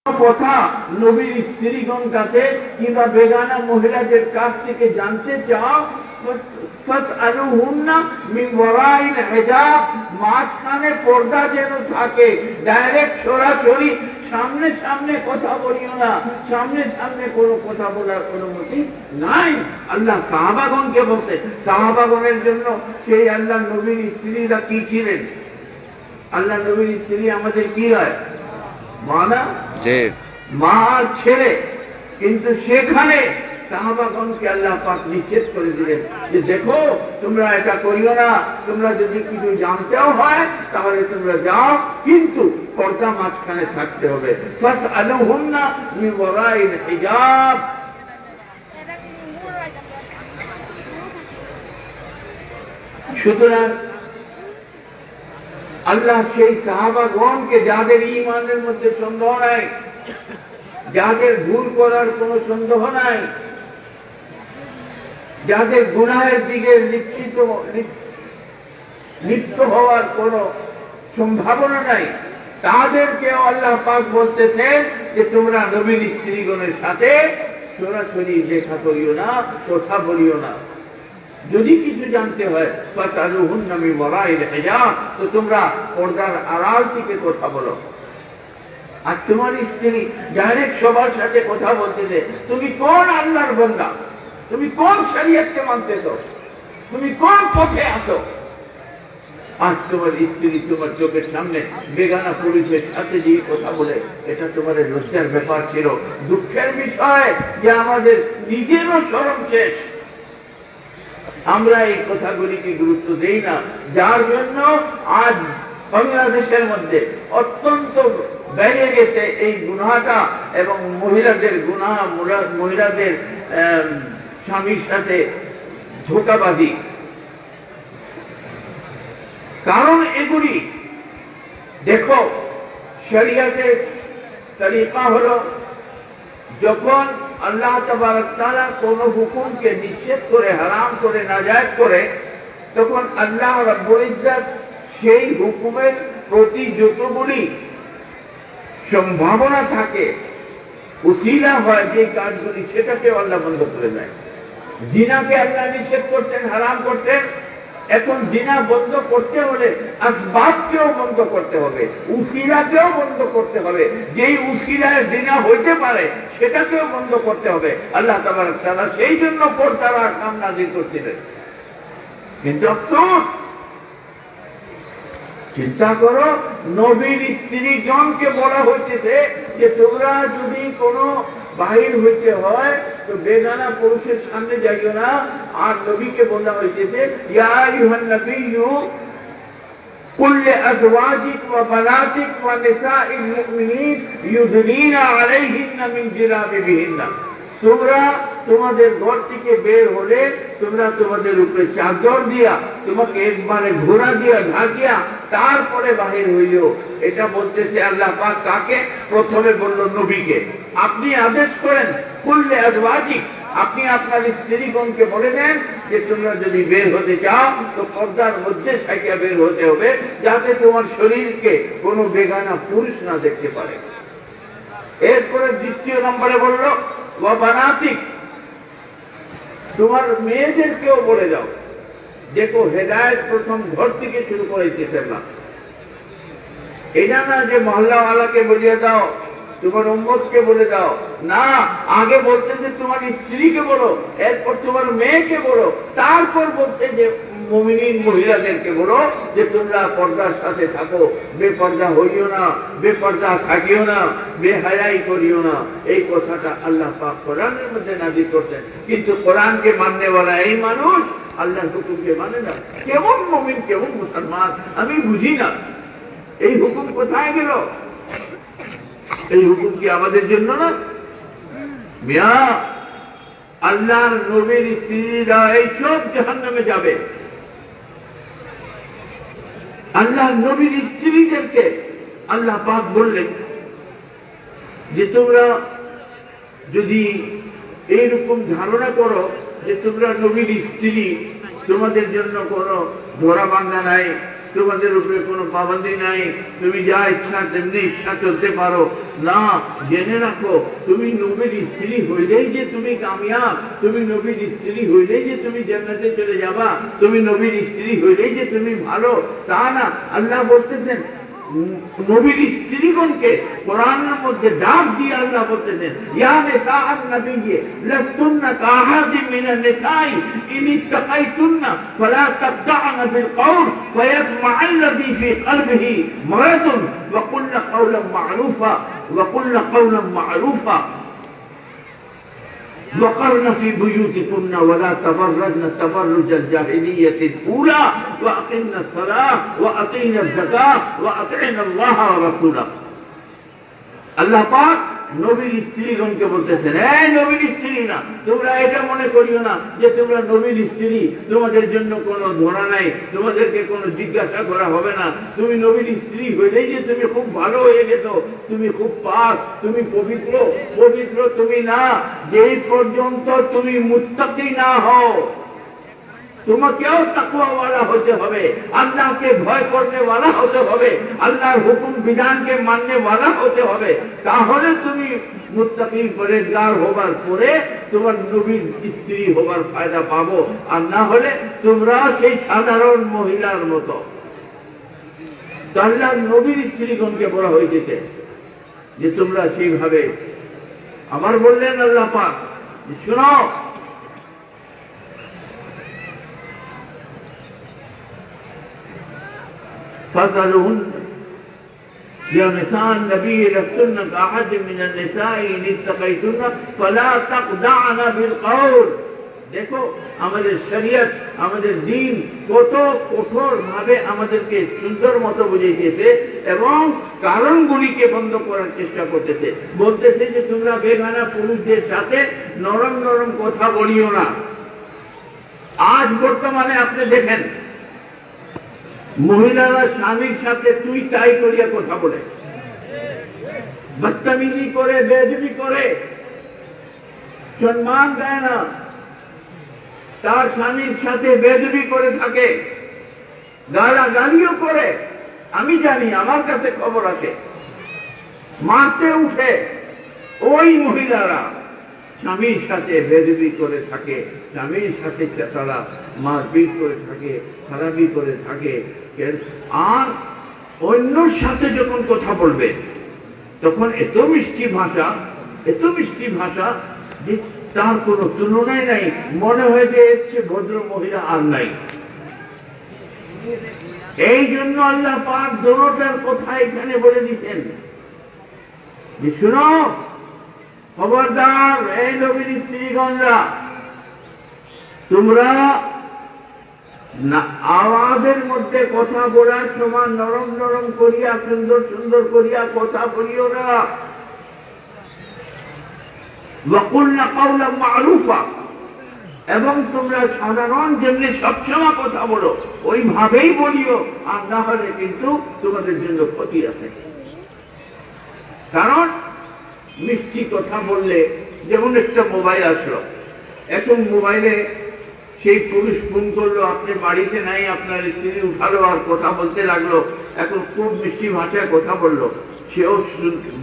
কথা নবীর স্ত্রীগণ কাছে কিংবা বেগানা মহিলাদের কাছ থেকে জানতে চাও, মাঝখানে পর্দা যেন থাকে, ডাইরেক্ট সরাসরি সামনে সামনে কথা বলিও না, সামনে সামনে কোনো কথা বলার অনুমতি নাই। আল্লাহ সাহাবাগণকে বলতে, সাহাবাগণের জন্য সেই আল্লাহ নবীর স্ত্রীরা কি ছিলেন? আল্লাহ নবীর স্ত্রী আমাদের কি হয়? মানা মা আর ছেলে, কিন্তু সেখানে সাহাবাগণকে আল্লাহ পাক নিষেধ করে দিলেন যে দেখো তোমরা এটা করিও না, তোমরা যদি কিছু জানতেও হয় তাহলে তোমরা যাও, কিন্তু পর্দা মাঝখানে থাকতে হবে। ফাসআলুহুন্না মিন ওয়ারাইল হিজাব। সুতরাং আল্লাহ সেই সাহাবাগণকে, যাদের ঈমানের মধ্যে সন্দেহ নাই, যাদের ভুল করার কোনো সন্দেহ নাই, যাদের গুনাহের দিকে লিপ্ত হওয়ার কোনো সম্ভাবনা নাই, তাদেরকেও আল্লাহ পাক বলতেছেন যে তোমরা নবীর স্ত্রীগণের সাথে সরাসরি দেখা করিও না, কথা বলিও না। যদি কিছু জানতে হয় ফাসআলুহুন্না মিন ওয়ারাইল হিজাব, তো তোমরা পর্দার আড়াল থেকে কথা বলো। আর তোমার স্ত্রী ডাইরেক্ট সবার সাথে কথা বলতেছে, তুমি কোন আল্লাহর বান্দা, তুমি কোন শরীয়তকে মানতেছ, তুমি কোন পথে আছো? আর তোমার স্ত্রী তোমার চোখের সামনে বেগানা পুরুষের সাথে যে কথা বলে, এটা তোমার লজ্জার ব্যাপার ছিল, দুঃখের বিষয় যে আমাদের নিজেরও শরম শেষ। আমরা এই কথাগুলিকে গুরুত্ব দেই না, যার জন্য আজ বাংলাদেশের মধ্যে অত্যন্ত বেড়ে গেছে এই গুনাহটা, এবং মহিলাদের গুনাহ, মহিলাদের স্বামীর সাথে ধোঁকাবাজি। কারণ এগুলি দেখো, শরিয়তের তরিকা হলো, যখন আল্লাহ তাবারক তাআলা কোন হুকুমকে নিষেধ করে, হারাম করে, নাজায়েজ করে, তখন আল্লাহ রাব্বুল ইজ্জত সেই হুকুমের প্রতি যতগুলি সম্ভাবনা থাকে, উসিলা হয় যে কাজগুলি, সেটাকে আল্লাহ বন্ধ করে দেয়। জিনাকে আল্লাহ নিষেধ করতেন, হারাম করতেন, এখন জিনা বন্ধ করতে হলে আসবাবকেও বন্ধ করতে হবে, উসিলাকেও বন্ধ করতে হবে, যেই উসিলায় জিনা হইতে পারে সেটাকেও বন্ধ করতে হবে। আল্লাহ তাবারক তাআলা সেই জন্য পর্দার আহকাম নাযিল করছিলেন। কিন্তু আফসোস, চিন্তা করো, নবীর স্ত্রীগণকে বলা হইতেছে যে তোমরা যদি কোনো বাহির হইতে হয় তো বেগানা পুরুষের সামনে যাইও না। আর নবীকে বলা হইতেছে ইয়া আইয়ুহান নাবিয়্যু কুল লিআজওয়াজিক ওয়া বানাতিক ওয়া নিসাইল মুমিনিন ইউদনিনা আলাইহিন্না মিন জিলাবিবিহিন্না। তোমরা তোমাদের ঘর থেকে বের হলে তোমরা তোমাদের উপরে চাদর দিয়া, তোমাকে একবারে ঘোরা দিয়া ঢাকিয়া তারপরে বাহির হইও। এটা বলতেছে আল্লাহ পাক কাকে? প্রথমে বলল নবীকে। আপনি আদেশ করেন কুল্লে আজওয়াজিক, আপনি আপনার স্ত্রীগণকে বলে দেন যে তোমরা যদি বের হতে চাও তো পর্দার মধ্যে সাইয়া বের হতে হবে, যাতে তোমার শরীরকে কোনো বেগানা পুরুষ না দেখতে পারে। এরপরে দ্বিতীয় নম্বরে বলল ওয়া বানাতিক, তোমার মেয়েদেরকেও বলে দাও। দেখো, হেদায়েত প্রথম ঘর থেকে শুরু করেছেন না, এটা না যে মহল্লাওয়ালাকে বলিয়ে দাও, তোমার উম্মতকে বলে দাও, না, আগে বলতে যে তোমার স্ত্রীকে বলো, এরপর তোমার মেয়েকে বলো, তারপর বলছে যে মুমিনিন মহিলাদেরকে বলো যে তোমরা পর্দার সাথে থাকো, বেপর্দা হইও না, বেপর্দা থাকিও না, বেহায়াই করিও না। এই কথাটা আল্লাহ পাক কোরআনের মধ্যে নাযিল করতেন। কিন্তু কোরআনকে মাননেওয়ালা এই মানুষ আল্লাহর হুকুমকে মানে না। কেমন মুমিন, কেমন মুসলমান আমি বুঝি না। এই হুকুম কোথায় গেল? এই হুকুম কি আমাদের জন্য না? মিয়া, আল্লাহর নবীর স্ত্রীরা এইসব জাহান্নামে যাবে। আল্লাহর নবীর স্ত্রীদেরকে আল্লাহ পাক বললেন যে তোমরা যদি এইরকম ধারণা করো যে তোমরা নবীর স্ত্রী, তোমাদের জন্য কোনো ধরা বান্ধা নাই, তোমাদের উপরে কোনো পাবন্দি নাই, তুমি যা ইচ্ছা তেমনি ইচ্ছা চলতে পারো না। জেনে রাখো, তুমি নবীর স্ত্রী হইলেই যে তুমি কামিয়াব, তুমি নবীর স্ত্রী হইলেই যে তুমি জান্নাতে চলে যাবা, তুমি নবীর স্ত্রী হইলেই যে তুমি ভালো, তা না। আল্লাহ বলতেছেন নবীর স্ত্রীগণকে কোরআনের মধ্যে ডাক দিয়ে আল্লাহ বলতেছেন, ইয়া নিসাআন নবিয়্যি লাস্তুন্না কাআহাদিন মিনান নিসাই ইন ইত্তাকাইতুন্না ফালা তাবদা'না বিল কওল ফায়াতমা'আল্লাযী ফী কলবিহি মারাদুন ওয়া কুল্না কওলান মা'রুফা وقرن في بيوتكن ولا تبرجن تبرج الجاهلية الأولى وأقمنا الصلاة وأطعنا الزكاة وأطعنا الله ورسوله। আল্লাহ পাক নবীর স্ত্রীগণকে বলতেছেন, এই নবীর স্ত্রী না, তোমরা এটা মনে করিও না যে তোমরা নবীর স্ত্রী, তোমাদের জন্য কোনো ধরা নাই, তোমাদেরকে কোনো জিজ্ঞাসা করা হবে না। তুমি নবীর স্ত্রী হইলেই যে তুমি খুব ভালো হয়ে গেছ, তুমি খুব পাক, তুমি পবিত্র। পবিত্র তুমি না যেই পর্যন্ত তুমি মুত্তাকি না হও। তোমাকেও তাকওয়াওয়ালা হতে হবে, আল্লাহকে ভয় করনেওয়ালা হতে হবে, আল্লাহর হুকুম বিধানকে মাননেওয়ালা হতে হবে। তাহলে তুমি মুত্তাকি পরেজগার হবার পরে তোমার নবীর স্ত্রী হবার ফায়দা পাবো। আর না হলে তোমরা সেই সাধারণ মহিলার মতো। আল্লাহ নবীর স্ত্রীগণকে বলা হয়েছে যে তোমরা সেইভাবে। আবার বললেন আল্লাহ পাক, শুনো, فَاسْأَلُوهُنَّ يَا نِسَاءَ النَّبِيِّ لَسْتُنَّ كَأَحَدٍ مِنَ النِّسَاءِ إِنِ اتَّقَيْتُنَّ فَلَا تَخْضَعْنَ بِالْقَوْلِ। দেখো আমাদের শরীয়ত, আমাদের দ্বীন কত কঠোর ভাবে আমাদেরকে সুন্দর মতো বুঝিয়েছে এবং কারণগুলিকে বন্ধ করার চেষ্টা করতেছে। বলতেছে যে তোমরা বেগানা পুরুষদের সাথে নরম নরম কথা বলিও না। আজ বর্তমানে আপনি দেখেন মহিলারা স্বামীর সাথে তুই তাই করিয়া কথা বলে, বদতমিজি করে, বেয়াদবি করে, সম্মান দেয় না, তার স্বামীর সাথে বেয়াদবি করে থাকে, গালাগালিও করে। আমি জানি, আমার কাছে খবর আছে, মারতে উঠে ওই মহিলারা স্বামীর সাথে বেয়াদবি করে থাকে, স্বামীর সাথে তারা মারপিট করে থাকে, খারাপি করে থাকে। আর অন্যর সাথে যখন কথা বলবে তখন এত মিষ্টি ভাষা, এত মিষ্টি ভাষা যে তার কোনো তুলনায় নাই। মনে হয় যে এর চেয়ে ভদ্র মহিলা আর নাই। এই জন্য আল্লাহ পাক দোনোটার কথা এখানে বলে দিতেন যে শুনো, খবরদার এই নবীর স্ত্রীগণরা, তোমরা আওয়াজের মধ্যে কথা বলার সময় নরম নরম করিয়া, সুন্দর সুন্দর করিয়া কথা বলিও না। ওয়াকুলনা কাওলান মা'রুফা, এবং তোমরা সাধারণ যেমনি সবসময় কথা বলো ওইভাবেই বলিও। আর না হলে কিন্তু তোমাদের জন্য ক্ষতি আছে। কারণ মিষ্টি কথা বললে, যেমন একটা মোবাইল আসলো, এখন মোবাইলে সেই পুরুষ ফোন করলো, আপনি বাড়িতে নাই, আপনার স্ত্রী উঠালো আর কথা বলতে লাগলো, এখন খুব মিষ্টি ভাষায় কথা বললো, সেও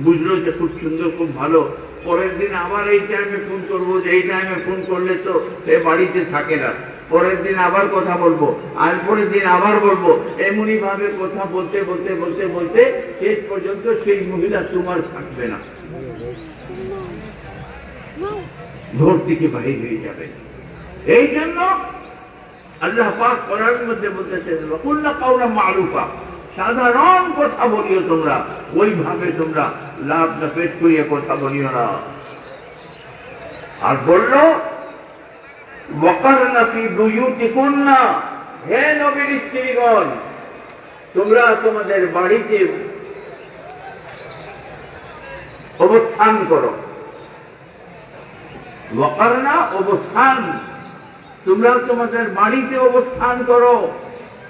বুঝলো যে খুব সুন্দর, খুব ভালো। পরের দিন আবার এই টাইমে ফোন করবো, যে এই টাইমে ফোন করলে তো সে বাড়িতে থাকে না, পরের দিন আবার কথা বলবো, আর পরের দিন আবার বলবো। এমনি ভাবে কথা বলতে বলতে বলতে বলতে শেষ পর্যন্ত সেই মহিলা তোমার থাকবে না, ঘর থেকে বাহির হয়ে যাবে। এই জন্য আল্লাহ পাক কোরআনের মধ্যে বলতেছেন, ওয়াকুলনা কাওলান মা'রুফা, সাধারণ কথা বলিও তোমরা, ওইভাবে তোমরা লাভ না পেশ করিয়া কথা বলিও না। আর বলল ওয়াকারনা ফি বুয়ুতিকুন্না, হে নবীর স্ত্রীগণ, তোমরা তোমাদের বাড়িতে অবস্থান করো। ওয়াকারনা অবস্থান, তোমরা তোমাদের বাড়িতে অবস্থান করো।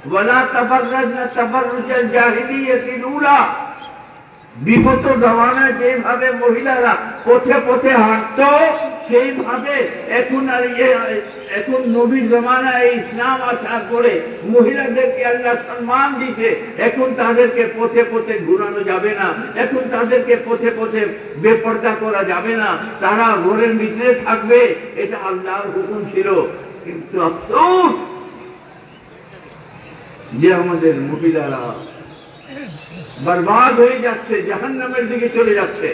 ওয়ালা তাবাররাজনা তাবাররুজাল জাহিলিয়াতিল উলা, বিগত জমানায় যেভাবে মহিলারা পথে পথে হাঁটত, সেইভাবে এখন নবীর জমানায় ইসলাম আসার পরে মহিলাদেরকে আল্লাহ সম্মান দিছে। এখন তাদেরকে পথে পথে ঘুরানো যাবে না, এখন তাদেরকে পথে পথে বেপর্দা করা যাবে না, তারা ঘরের ভিতরে থাকবে, এটা আল্লাহর হুকুম ছিল। কিন্তু আফসোস যে আমাদের মহিলারা বরবাদ হয়ে যাচ্ছে, জাহান্নামের দিকে চলে যাচ্ছে,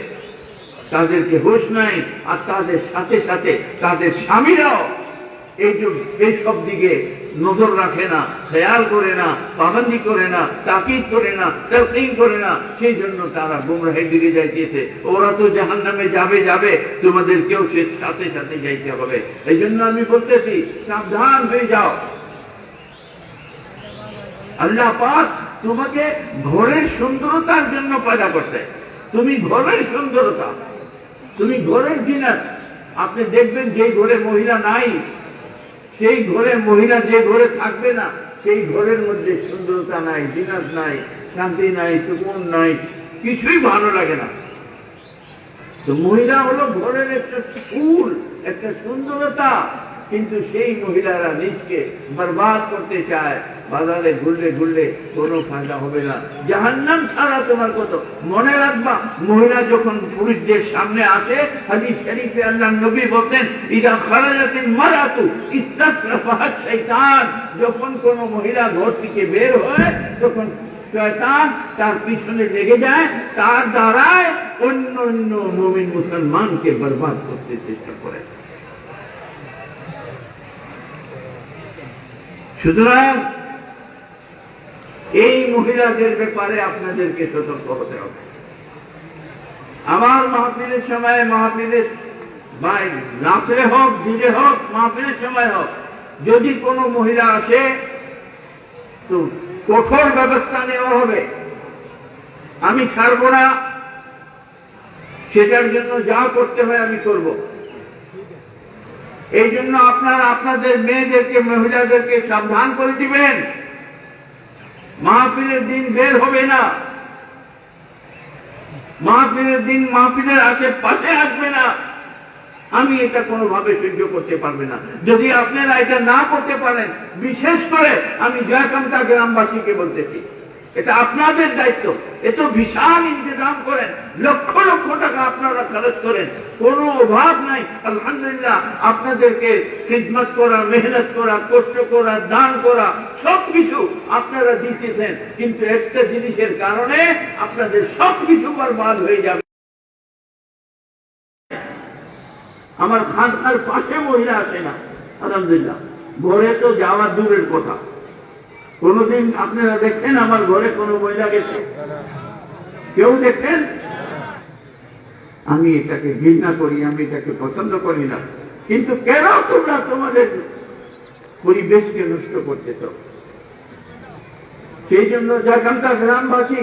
তাদেরকে হুঁশ নাই। আর তাদের সাথে সাথে তাদের স্বামীরাও এই সব দিকে নজর রাখে না, খেয়াল করে না, পাবন্দি করে না, তাকিদ করে না, তালকিন করে না। সেই জন্য তারা গুমরাহের দিকে যাইতেছে। ওরা তো জাহান্নামে যাবে যাবে, তোমাদেরকেও সে সাথে সাথে যাইতে হবে। এই জন্য আমি বলতেছি, সাবধান হয়ে যাও। আল্লাহ পাক তোমাকে ঘরের সুন্দরতার জন্য পয়দা করছে। তুমি ঘরের সুন্দরতা, তুমি ঘরের জিনাত। আপনি দেখবেন যে ঘরে মহিলা নাই, সেই ঘরে মহিলা যে ঘরে থাকবে না, সেই ঘরের মধ্যে সুন্দরতা নাই, জিনাত নাই, শান্তি নাই, সুকুন নাই, কিছুই ভালো লাগে না। তো মহিলা হলো ঘরের একটা ফুল, একটা সুন্দরতা। কিন্তু সেই মহিলারা নিজকে বরবাদ করতে চায়। বাজারে ঘুরলে ঘুরলে কোনো ফায়দা হবে না, জাহান্নাম ছাড়া তোমার কত। মনে রাখবা, মহিলা যখন পুরুষদের সামনে আসে, হাদিস শরীফে আল্লাহ নবী বলতেন, ইদা খারাজাতিল মারাতু ইস্তাসরাফাহাত শাইতান। যখন কোন মহিলা ঘর থেকে বের হয়, তখন শয়তান তার পিছনে লেগে যায়, তার দ্বারায় অন্য অন্য মুমিন মুসলমানকে বরবাদ করতে চেষ্টা করে। সুতরাং এই মহিলাদের ব্যাপারে আপনাদেরকে সতর্ক হতে হবে। আমার মাহফিলের সময়, মাহফিলের রাত্রে হোক, দিনে হোক, মাহফিলের সময় হোক, যদি কোনো মহিলা আসে তো কঠোর ব্যবস্থা নেওয়া হবে। আমি ছাড়ব না, সেটার জন্য যা করতে হয় আমি করব। এই জন্য আপনারা আপনাদের মেয়েদেরকে, মহিলাদেরকে সাবধান করে দিবেন। মাহফিলের দিন বের হবে না, মাহফিলের দিন মাহফিলের আশেপাশে আসবে না। আমি এটা কোনোভাবে সহ্য করতে পারবে না। যদি আপনারা এটা না করতে পারেন, বিশেষ করে আমি জয়কান্তা গ্রামবাসীকে বলতেছি, এটা আপনাদের দায়িত্ব। এত বিশাল ইন্তজাম করেন, লক্ষ লক্ষ টাকা আপনারা খরচ করেন, কোনো অভাব নাই। আলহামদুলিল্লাহ, আপনাদেরকে খিদমত করা, মেহনত করা, কষ্ট করা, দান করা, সবকিছু আপনারা দিতেছেন। কিন্তু একটা জিনিসের কারণে আপনাদের সবকিছু বরবাদ হয়ে যাবে। আমার খানকার পাশে মহিলা আসে না, আলহামদুলিল্লাহ। ঘরে তো যাওয়া দূরের কথা। কোনদিন আপনারা দেখেন আমার ঘরে কোন মহিলা গেছে? কেউ দেখেন? আমি এটাকে ঘৃণা করি, আমি এটাকে পছন্দ করি না। কিন্তু কেন তোমরা তোমাদের পরিবেশকে নষ্ট করতেছ? সেই জন্য জয়কান্তা গ্রামবাসী,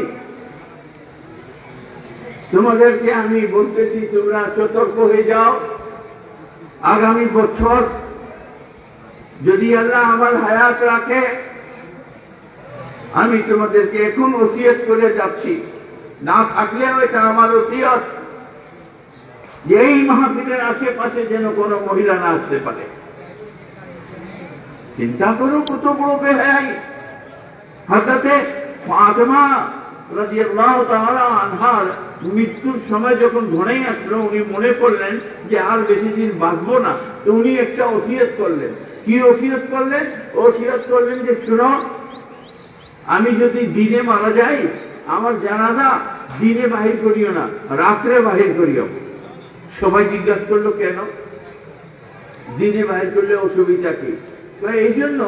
তোমাদেরকে আমি বলতেছি, তোমরা সতর্ক হয়ে যাও। আগামী বছর যদি আল্লাহ আমার হায়াত রাখে, আমি তোমাদেরকে এখন ওসিয়ত করে যাচ্ছি, না থাকলেও এটা আমার ওসিয়ত, যে এই মাহফিলের আশেপাশে যেন কোনো মহিলা না আসতে পারে। চিন্তা করো কত বড় বেহায়াই। হযরতে ফাতেমা রাদিয়াল্লাহু তাআলা আনহার মৃত্যুর সময় যখন ঘনেই আসলো, উনি মনে করলেন যে আর বেশি দিন বাঁচবো না। তো উনি একটা ওসিয়ত করলেন। কি ওসিয়ত করলেন? ওসিয়ত করলেন যে শুনো, আমি যদি দিনে মারা যাই, আমার জানাজা দিনে বাহির করিও না, রাত্রে বাহির করিও। সবাই জিজ্ঞাসা করলো কেন? দিনে বাহির করলে অসুবিধা কি? এই জন্য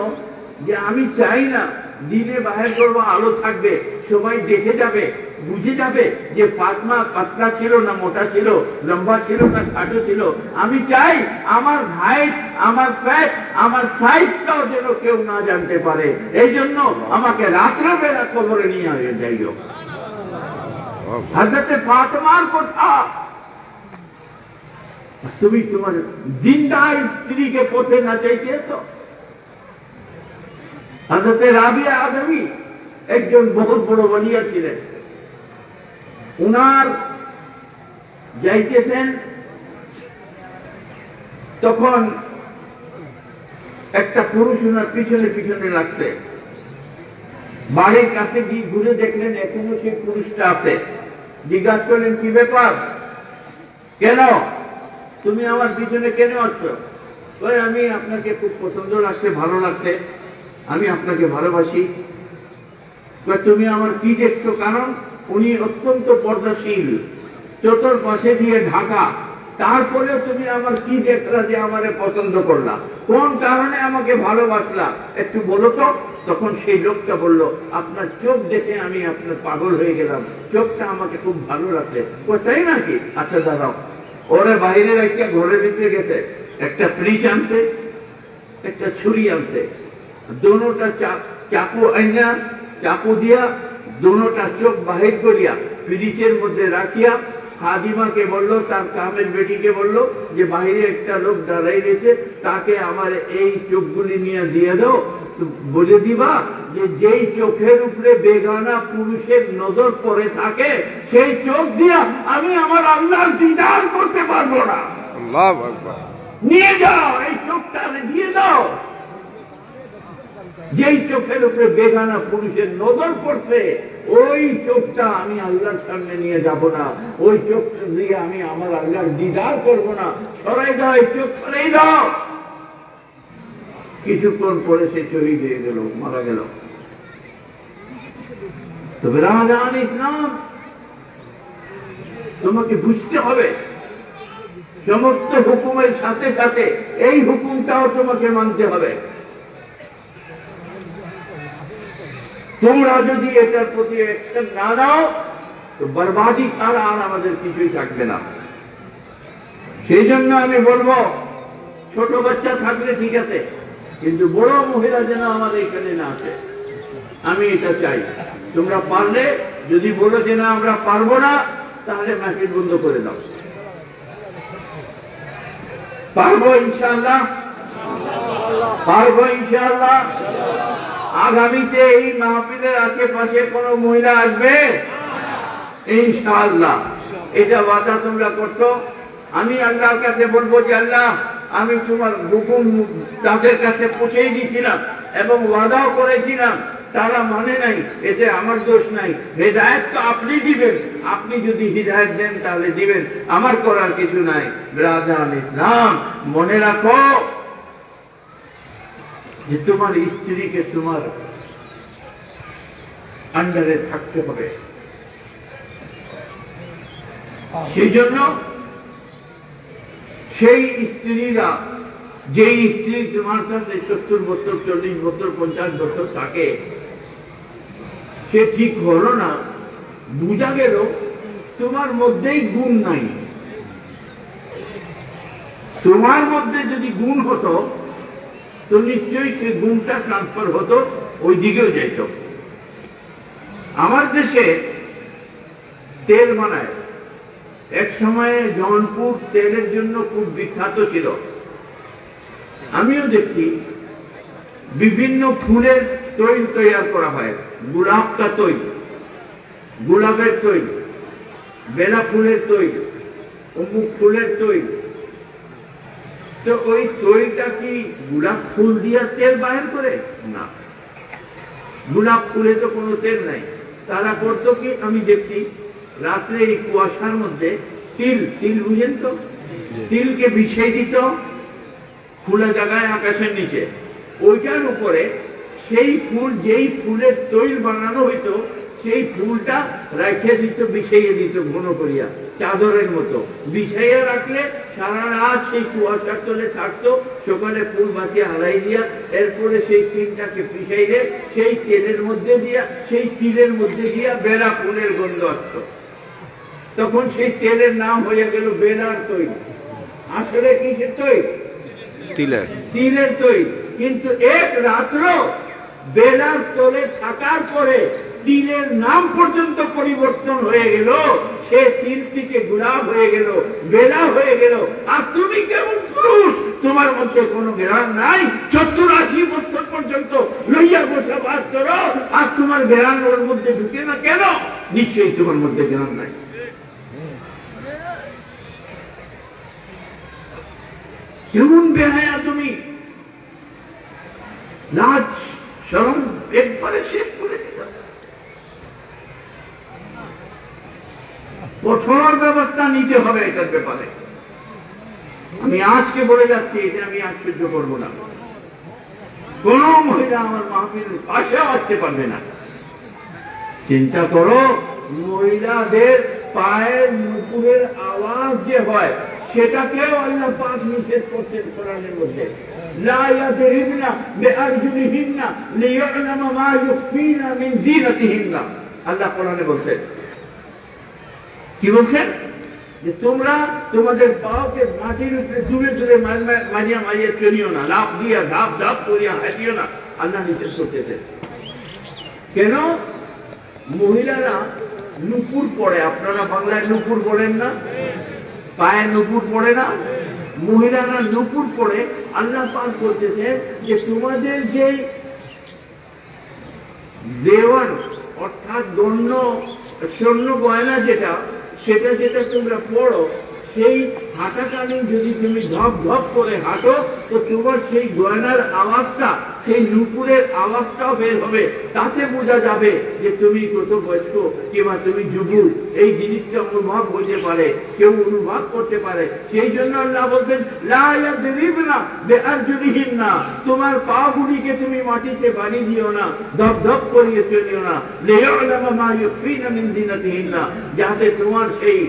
যে আমি চাই না দিনে বাহির করবো, আলো থাকবে, সবাই দেখে যাবে, বুঝে যাবে যে ফাতেমা পাতলা ছিল না মোটা ছিল, লম্বা ছিল না খাটো ছিল। আমি চাই আমার হাইট, আমার ফ্যাট, আমার সাইজটাও যেন কেউ না জানতে পারে। এই জন্য আমাকে রাত্রেবেলা কবরে নিয়ে যাইও। হযরতে ফাতেমার কথা, তুমি তোমার জিন্দা স্ত্রীকে পথে না চাইতেছ। হযরতে রাবিয়া আদমি একজন বহুত বড় ওলিয়া ছিলেন। উনার যাইতেছেন, তখন একটা পুরুষ উনার পিছনে পিছনে লাগছে। বাড়ির কাছে গিয়ে ঘুরে দেখলেন এখনো সেই পুরুষটা আছে। জিজ্ঞাসা করলেন, কি ব্যাপার, কেন তুমি আমার পিছনে কেন আছো? ওই আমি আপনাকে খুব পছন্দ লাগছে, ভালো লাগছে, আমি আপনাকে ভালোবাসি। তুমি আমার কি দেখছো? কারণ উনি অত্যন্ত পর্দাশীল, চতুর্পাশে দিয়ে ঢাকা, তারপরেও তুমি আমার কি দেখলা যে আমারে পছন্দ করলা? কোন কারণে আমাকে ভালোবাসলা একটু বলো তো। তখন সেই লোকটা বলল, আপনার চোখ দেখে আমি আপনার পাগল হয়ে গেলাম, চোখটা আমাকে খুব ভালো লাগছে। তাই নাকি? আচ্ছা দাঁড়াও। ওরা বাইরের একটা ঘরের ভিতরে গেছে, একটা ফ্রিজ আনছে, একটা ছুরি আনছে, দোনোটা চাকু আইনা, চাকু দিয়া দোনোটা চোখ বাহির করিয়া ফ্রিজের মধ্যে রাখিয়া খাদিমাকে বললো, তার কামের বেটিকে বললো যে বাইরে একটা লোক দাঁড়াই রয়েছে, তাকে আমার এই চোখগুলি নিয়ে দিয়ে দাও, বলে দিবা যে যেই চোখের উপরে বেগানা পুরুষের নজর পড়ে থাকে সেই চোখ দিয়া আমি আমার আল্লাহর দিদার করতে পারবো না। আল্লাহু আকবার। নিয়ে যাও, এই চোখটা দিয়ে দাও। যেই চোখের উপরে বেগানা পুরুষের নজর পড়ছে ওই চোখটা আমি আল্লাহর সামনে নিয়ে যাব না, ওই চোখটা দিয়ে আমি আমার আল্লাহর দিদার করবো না। সরাই দাও, এই চোখ সরাই দাও। কিছুক্ষণ পরে সে শহীদ হয়ে গেল, মারা গেল। তবে রামাজান ইসলাম তোমাকে বুঝতে হবে, সমস্ত হুকুমের সাথে সাথে এই হুকুমটাও তোমাকে মানতে হবে। তোমরা যদি এটার প্রতি অ্যাকশন না নাও তো বরবাদি ছাড়া আর আমাদের কিছুই থাকবে না। সেই জন্য আমি বলবো, ছোট বাচ্চা থাকলে ঠিক আছে, কিন্তু বড় মহিলা যেন আমাদের এখানে না আসে, আমি এটা চাই। তোমরা পারলে, যদি বলো যে না আমরা পারবো না, তাহলে মার্কেট বন্ধ করে দাও। পারবো ইনশাআল্লাহ, পারবো ইনশাআল্লাহ। আগামীতে এই মাহফিলের আশেপাশে কোন মহিলা আসবে ইনশাআল্লাহ, এটা ওয়াদা তোমরা করছো। আমি আল্লাহর কাছে বলবো যে আল্লাহ, আমি তোমার হুকুম তাদের কাছে পৌঁছেই দিয়েছিলাম এবং ওয়াদাও করেছিলাম, তারা মানে নাই, এতে আমার দোষ নাই। হেদায়েত তো আপনি দিবেন, আপনি যদি হিদায়েত দেন তাহলে দিবেন, আমার করার কিছু নাই। রাজান ইসলাম, মনে রাখো যে তোমার স্ত্রীকে তোমার আন্ডারে থাকতে হবে। সেই জন্য সেই স্ত্রীরা, যেই স্ত্রী তোমার সাথে 70 বছর, 40 বছর, 50 বছর থাকে, সে ঠিক হলো না, বুঝা গেল তোমার মধ্যেই গুণ নাই। তোমার মধ্যে যদি গুণ হতো তো নিশ্চয়ই সে গুণটা ট্রান্সফার হতো, ওই দিকেও যাইত। আমার দেশে তেল বানায়, এক সময়ে জৌনপুর তেলের জন্য খুব বিখ্যাত ছিল। আমিও দেখছি বিভিন্ন ফুলের তৈল তৈরি করা হয়, গোলাপটা তৈল, গোলাপের তৈল, বেলা ফুলের তৈল, অমুক ফুলের তৈল। তো ওই তৈলটা কি গোলাপ ফুল দিয়া তেল বাহির করে? না, গোলাপ ফুলে তো কোনো তেল নাই। তারা করতো কি, আমি দেখছি রাত্রে এই কুয়াশার মধ্যে তিল, তিল বুঝেন তো, তিলকে বিছিয়ে দিত খোলা জায়গায় আকাশের নিচে, ওইটার উপরে সেই ফুল, যেই ফুলের তৈল বানানো হইতো সেই ফুলটা রেখে দিত, বিছাইয়ে দিত ঘন করিয়া, চাদরের মতো বিছাইয়া রাখলে সারা রাত সেই কুয়াশার তলে থাকতো। সকালে ফুল বাঁচিয়ে হারাই দিয়া এরপরে সেই তিলটাকে পিছাইলে সেই তেলের মধ্যে দিয়া, সেই তিলের মধ্যে দিয়া বেলা ফুলের গন্ধ আসতো। তখন সেই তেলের নাম হয়ে গেল বেলার তৈল। আসলে কিসের তৈল? তিলের, তিলের তৈল। কিন্তু এক রাত্র বেলার তলে থাকার পরে তিলের নাম পর্যন্ত পরিবর্তন হয়ে গেল, সে তিল থেকে গোলাপ হয়ে গেল, বেলা হয়ে গেল। আর তুমি কেমন পুরুষ, তোমার মধ্যে কোনো জ্ঞান নাই, 70-80 বছর পর্যন্ত লইয়া বসবাস করো, আর তোমার জ্ঞান ওর মধ্যে ঢুকে না কেন? নিশ্চয়ই তোমার মধ্যে জ্ঞান নাই। কেমন বেহায়া তুমি, লাজ শরম একবারে শেষ করে দিল। কঠোর ব্যবস্থা নিতে হবে এটার ব্যাপারে। আমি আজকে বলে যাচ্ছি, এটা আমি আজ সহ্য করবো না। কোন মহিলা আমার মাহফিলের পাশেও আসতে পারবে না। চিন্তা করো, মহিলাদের পায়ের নুপুরের আওয়াজ যে হয়, সেটাকেও আল্লাহ পাক নিষেধ করছেন কোরআনের মধ্যে। লা ইয়াদরিবনা বিআরজুলিহিন্না লিয়ু'লামা মা ইউখফিনা মিন যিনাতিহিন্না। আল্লাহ কোরআনে বলছেন, কি বলছেন? যে তোমরা তোমাদের পাওকে মাটির উপরে দূরে দূরে মারিয়া মারিয়া চলিও না, লাফ দিয়া ধাপ ধাপ করিয়া হাঁটিও না। আল্লাহ নিষেধ করতেছেন। কেন? মহিলারা নুপুর পড়ে। আপনারা বাংলায় নুপুর পড়েন না? পায়ে নুপুর পড়ে না? মহিলারা নুপুর পড়ে। আল্লাহ পাক বলতেছেন যে তোমাদের যে দেওয়ান অর্থাৎ স্বর্ণ গয়না যেটা, সেটা যেটা তোমরা পড়ো, সেই হাঁটাকালীন যদি তুমি ধপ ধপ করে হাঁটো, তো তোমার সেই গয়নার আওয়াজটা, সেই নুপুরের আওয়াজটাও বের হবে। তাতে বোঝা যাবে যে তুমি কত বয়স্ক কিংবা তুমি যুবক। এই জিনিসটা অনুভব হতে পারে, কেউ অনুভব করতে পারে। সেই জন্য আল্লাহ বলতেন, লা ইয়াদরিবনা বিআরজুলিহিন্না, তোমার পা গুলিকে তুমি মাটিতে বাড়ি দিও না, ধপ ধপ করিয়ে চলিও না। লিয়ু'লামা মা ইউখফিনা মিন যিনাতিহিন্না, যাতে তোমার সেই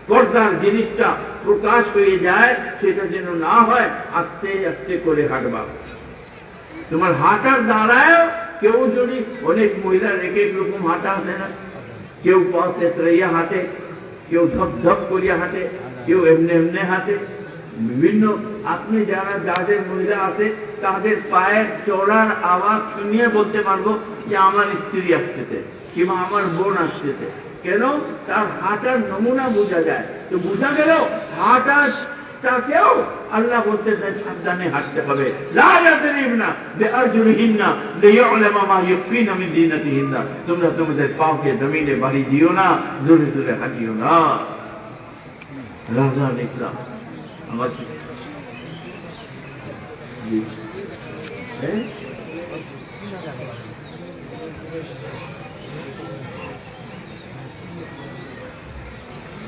পর্দার জিনিসটা প্রকাশ হয়ে যায়, সেটা যেন না হয়। আস্তে আস্তে করে হাঁটবা। তোমার হাঁটার দ্বারায় কেউ যদি, অনেক মহিলার এক এক রকম হাঁটা আছে না, কেউ পথে ত্রাইয়া হাঁটে, কেউ ধপ ধপ করিয়া হাঁটে, কেউ এমনি এমনি হাঁটে, বিভিন্ন। আপনি যাদের মহিলা আছে, তাদের পায়ের চড়ার আওয়াজ শুনিয়ে বলতে পারবো যে আমার স্ত্রী আসতেছে কিংবা আমার বোন আসতেছে। কেন? তার হাঁটার নমুনা বোঝা যায়। তো বোঝা গেল হাঁটাটাকেও আল্লাহ বলতে চায় সাবধানে হাঁটতে হবে। লা ইয়াদরিবনা বিআরজুলিহিন্না লিয়ু'লামা মা ইউখফিনা মিন যিনাতিহিন্না, তোমরা তোমাদের পাকে জমিনে বাড়ি দিও না, জোরে জোরে হাঁটিও না। রাজা লিখলাম আমার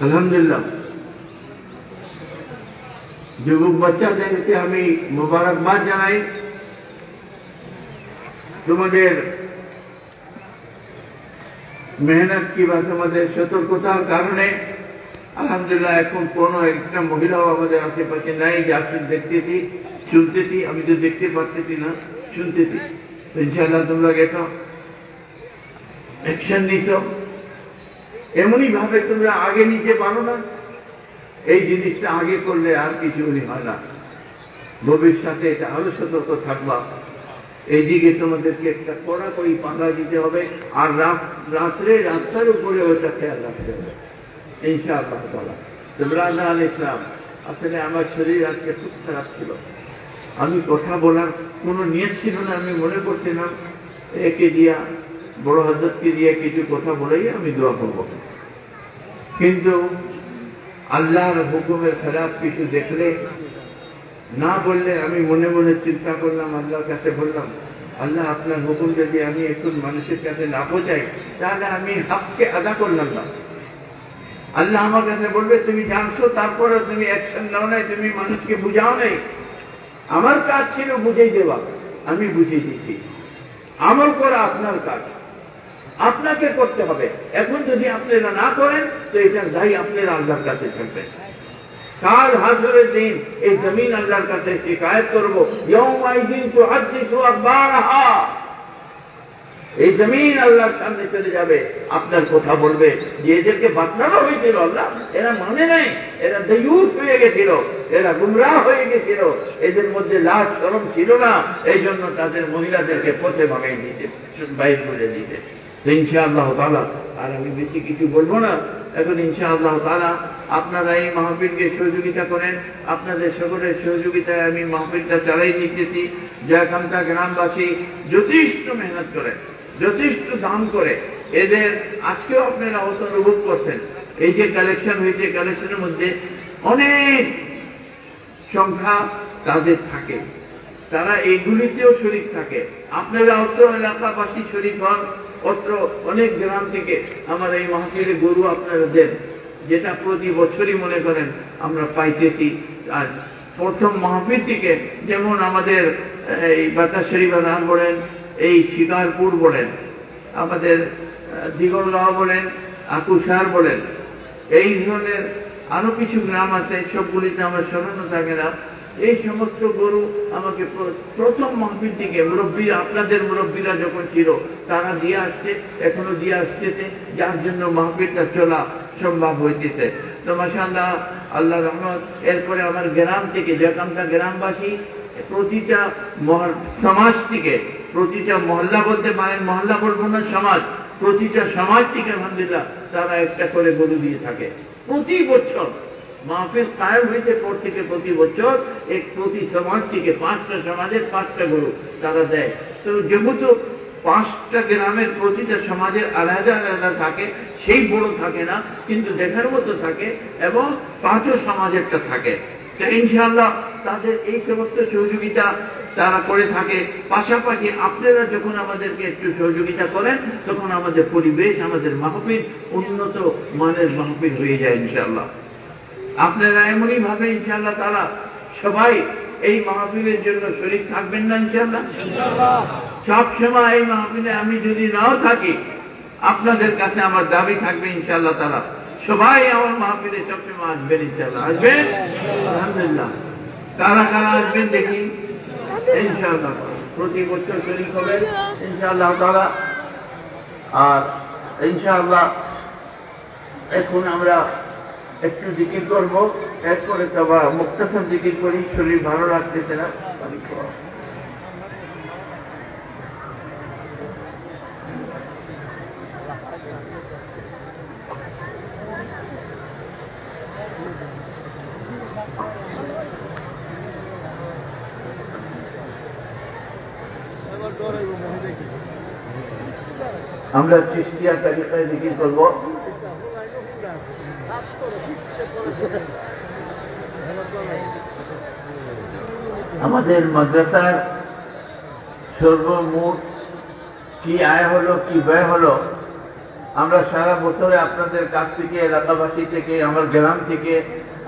আলহামদুলিল্লাহ। যুবক বাচ্চাদেরকে আমি মোবারকবাদ জানাই। তোমাদের মেহনত কিংবা তোমাদের সতর্কতার কারণে আলহামদুলিল্লাহ এখন কোন একটা মহিলাও আমাদের আশেপাশে নাই, যে আসলে দেখতেছি শুনতেছি। আমি তো দেখতে পারতেছি না, শুনতেছি। ইনশাআল্লাহ তোমরা গেছো, অ্যাকশন নিছ, এমনই ভাবে তোমরা আগে নিতে পারো না। এই জিনিসটা আগে করলে আর কিছু হয় না। ভবিষ্যতে এটা আরো সতর্ক থাকবা। এইদিকে তোমাদেরকে একটা কড়াকড়ি পাঁধা দিতে হবে, আর রাস্তার উপরে ওটা খেয়াল রাখতে হবে ইনশাআল্লাহ তাআলা। ইমরান আলাইহিস সালাম, আসলে আমার শরীর আজকে খুব খারাপ ছিল, আমি কথা বলার কোনো নিয়ত ছিল না। আমি মনে করছিলাম একে দিয়া, বড় হযরতকে দিয়ে কিছু কথা বলেই আমি দোয়া করব, কিন্তু আল্লাহর হুকুমের খেলাফ কিছু দেখলে না বললে আমি মনে মনে চিন্তা করলাম, আল্লাহর কাছে বললাম, আল্লাহ আপনার হুকুম যদি আমি একটু মানুষের কাছে না পৌঁছাই, তাহলে আমি হককে আদা করলাম না। আল্লাহ আমার কাছে বলবে তুমি জানছো, তারপরে তুমি অ্যাকশন নাও নাই, তুমি মানুষকে বুঝাও নাই। আমার কাজ ছিল বুঝিয়ে দেওয়া, আমি বুঝিয়ে দিচ্ছি। আমল করা আপনার কাজ, আপনাকে করতে হবে। এখন যদি আপনারা না করেন, তো এটার দায়ী আপনারা আল্লাহর কাছে থাকবেন। কাল হাসরের দিন এই জমিন আল্লাহর কাছে শিকায়ত করব। ইয়াউমাইদিন তুহাদ্দিসু আখবারাহা, এই জমিন আল্লাহর সামনে চলে যাবে, আপনার কথা বলবে যে এদেরকে বাতলানো হয়েছিল আল্লাহ, এরা মানে নাই, এরা দায়ুস হয়ে গেছিল, এরা গুমরাহ হয়ে গেছিল, এদের মধ্যে লাজ শরম ছিল না, এই জন্য তাদের মহিলাদেরকে পথে ভাগাই দিতে, বাইর করে দিতে। ইনশাআল্লাহ তাআলা আর আমি বেশি কিছু বলবো না। এখন ইনশাআল্লাহ তাআলা আপনারা এই মাহফিলকে সহযোগিতা করেন। আপনাদের সকলের সহযোগিতায় আমি মাহফিলটা চালাই নিতেছি। জয়কান্তা গ্রামবাসী যথেষ্ট মেহনত করে, যথেষ্ট দান করে। এদের আজকেও আপনারা অত অনুভব করছেন। এই যে কালেকশন হয়েছে, কালেকশনের মধ্যে অনেক সংখ্যা তাদের থাকে, তারা এইগুলিতেও শরীক থাকে। আপনারা অত্র এলাকাবাসী শরীক হন, অত্র অনেক গ্রাম থেকে আমার এই মাহফিলে গরু আপনারা দেন, যেটা প্রতি বছরই মনে করেন আমরা পাইতেছি। আর প্রথম মাহফিল থেকে যেমন আমাদের এই বাতাসেরি বাজার বলেন, এই শিকারপুর বলেন, আমাদের দিগলগাঁও বলেন, আকুসার বলেন, এই ধরনের আরো কিছু গ্রাম আছে, সবগুলিতে আমার স্মরণও থাকে না। এই সমস্ত গরু আমাকে প্রথম মাহফিল থেকে মুরব্বীরা, আপনাদের মুরব্বীরা যখন ছিল তারা দিয়ে আসছে, এখনো দিয়ে আসতেছে, যার জন্য মাহফিলটা চলা সম্ভব হইতেছে। তো মাশাআল্লাহ, আল্লাহ রহমত। এরপরে আমার গ্রাম থেকে জয়কান্তা গ্রামবাসী প্রতিটা সমাজ থেকে, প্রতিটা মহল্লা বলতে পারেন, মহল্লা বলবো না, সমাজ, প্রতিটা সমাজ থেকে আলহামদুলিল্লাহ তারা একটা করে গরু দিয়ে থাকে প্রতি বছর। মাহফিল কায়েম হয়েছে পর থেকে প্রতি বছর প্রতি সমাজ থেকে 5টা সমাজের 5টা গরু তারা দেয়। তো যেহেতু 5টা গ্রামের প্রতিটা সমাজের আলাদা আলাদা থাকে, সেই বড় থাকে না, কিন্তু দেখার মতো থাকে, এবং 5ও সমাজেরটা থাকে। তো ইনশাআল্লাহ তাদের এই সমস্ত সহযোগিতা তারা করে থাকে। পাশাপাশি আপনারা যখন আমাদেরকে একটু সহযোগিতা করেন, তখন আমাদের পরিবেশ, আমাদের মাহফিল উন্নত মানের মাহফিল হয়ে যায় ইনশাআল্লাহ। আপনারা এমনই ভাবে ইনশাআল্লাহ তারা সবাই এই মাহফিলের জন্য শরীক থাকবেন না ইনশাআল্লাহ? সব সময় এই মাহফিলে আমি যদি নাও থাকি, আপনাদের কাছে আমার দাবি থাকবে ইনশাআল্লাহ তারা সবাই আমার মাহফিলে সবসময় আসবেন ইনশাআল্লাহ। আসবেন? আলহামদুলিল্লাহ। কারা কারা আসবেন দেখি ইনশাআল্লাহ। প্রতি বছর শরীক হবেন ইনশাআল্লাহ তারা। আর ইনশাআল্লাহ এখন আমরা একটু জিকির করবো, এরপরে সবা মুক্তাসর জিকির করি, শরীর ভালো লাগতেছে না। আমরা চিশতিয়া তারিকায় জিকির করবো। আমাদের মাদ্রাসার সর্বমোট কি আয় হলো, কি ব্যয় হলো, আমরা সারা বছরে আপনাদের কাছ থেকে, এলাকাবাসী থেকে, আমার গ্রাম থেকে,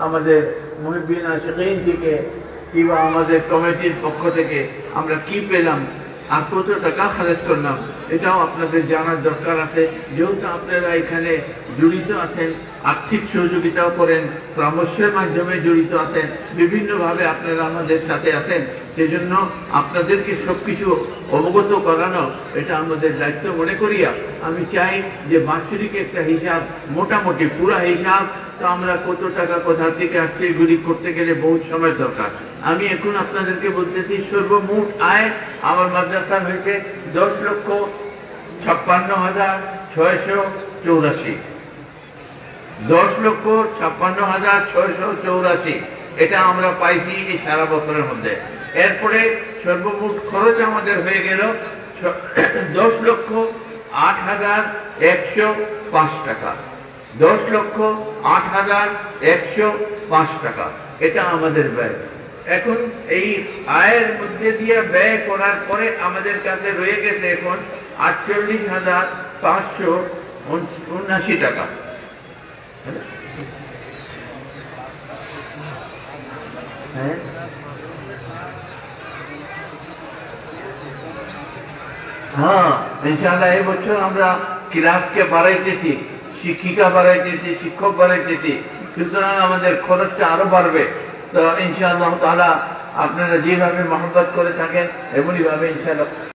আমাদের মুহিব্বিন আশিকিন থেকে, কিংবা আমাদের কমিটির পক্ষ থেকে আমরা কি পেলাম আর কত টাকা খরচ করলাম, এটাও আপনাদের জানার দরকার আছে। যেহেতু আপনারা এখানে জড়িত আছেন, আর্থিক সহযোগিতাও করেন, পরামর্শের মাধ্যমে জড়িত আছেন, বিভিন্নভাবে আপনারা আমাদের সাথে আছেন, সেজন্য আপনাদেরকে সবকিছু অবগত করানো এটা আমাদের দায়িত্ব মনে করিয়া আমি চাই যে বাৎসরিক একটা হিসাব, মোটামুটি পুরা হিসাব, তো আমরা কত টাকা কোথা থেকে আসছে এগুলি করতে গেলে বহুত সময় দরকার। আমি এখন আপনাদেরকে বলতেছি সর্বমোট আয় আমার মাদ্রাসার হয়েছে 10,56,684। 10,56,684 এটা আমরা পাইছি এই সারা বছরের মধ্যে। এরপরে সর্বমোট খরচ আমাদের হয়ে গেল 10,08,105 টাকা। 10,08,105 টাকা এটা আমাদের ব্যয়। এখন এই আয়ের মধ্যে দিয়ে ব্যয় করার পরে আমাদের কাছে রয়ে গেছে এখন 48,579 টাকা। হ্যাঁ, ইনশাআল্লাহ এই বছর আমরা ক্লাসকে বাড়াইতেছি, শিক্ষিকা বাড়াইতেছি, শিক্ষক বাড়াইতেছি, সুতরাং আমাদের খরচটা আরো বাড়বে। তো ইনশাআল্লাহ তাআলা আপনারা যেভাবে মহব্বত করে থাকেন এমনই ভাবে ইনশাআল্লাহ